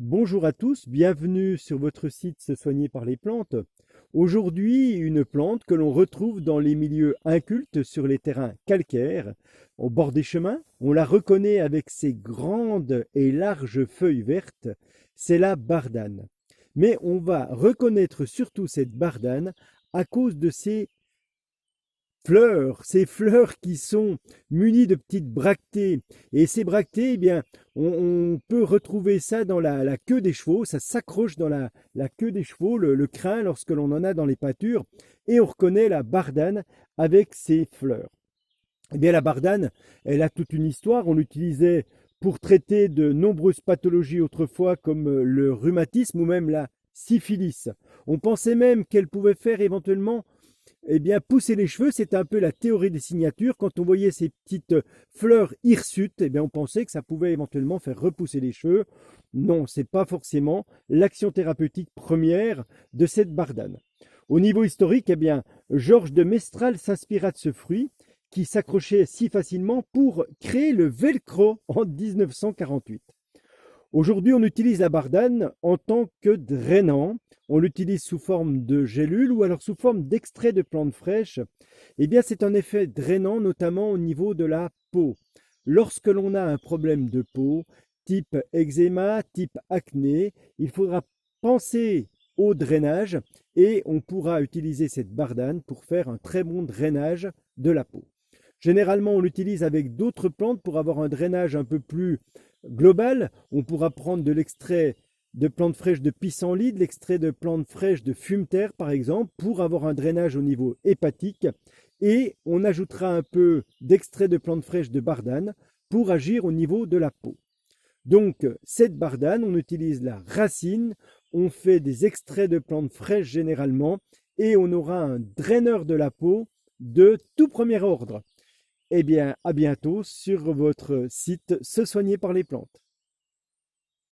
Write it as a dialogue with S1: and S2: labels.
S1: Bonjour à tous, bienvenue sur votre site Se soigner par les plantes. Aujourd'hui, une plante que l'on retrouve dans les milieux incultes sur les terrains calcaires, au bord des chemins. On la reconnaît avec ses grandes et larges feuilles vertes, c'est la bardane. Mais on va reconnaître surtout cette bardane à cause de ses fleurs, ces fleurs qui sont munies de petites bractées. Et ces bractées, eh bien, on peut retrouver ça dans la queue des chevaux, ça s'accroche dans la queue des chevaux, le crin, lorsque l'on en a dans les pâtures, et on reconnaît la bardane avec ses fleurs. Eh bien, la bardane, elle a toute une histoire, on l'utilisait pour traiter de nombreuses pathologies autrefois, comme le rhumatisme ou même la syphilis. On pensait même qu'elle pouvait faire éventuellement pousser les cheveux, c'est un peu la théorie des signatures. Quand on voyait ces petites fleurs hirsutes, on pensait que ça pouvait éventuellement faire repousser les cheveux. Non, c'est pas forcément l'action thérapeutique première de cette bardane. Au niveau historique, Georges de Mestral s'inspira de ce fruit qui s'accrochait si facilement pour créer le velcro en 1948. Aujourd'hui, on utilise la bardane en tant que drainant. On l'utilise sous forme de gélule ou alors sous forme d'extrait de plantes fraîches. C'est un effet drainant, notamment au niveau de la peau. Lorsque l'on a un problème de peau, type eczéma, type acné, il faudra penser au drainage et on pourra utiliser cette bardane pour faire un très bon drainage de la peau. Généralement, on l'utilise avec d'autres plantes pour avoir un drainage un peu plus global. On pourra prendre de l'extrait de plantes fraîches de pissenlit, de l'extrait de plantes fraîches de fumeterre par exemple, pour avoir un drainage au niveau hépatique. Et on ajoutera un peu d'extrait de plantes fraîches de bardane pour agir au niveau de la peau. Donc, cette bardane, on utilise la racine, on fait des extraits de plantes fraîches généralement, et on aura un draineur de la peau de tout premier ordre. À bientôt sur votre site Se soigner par les plantes.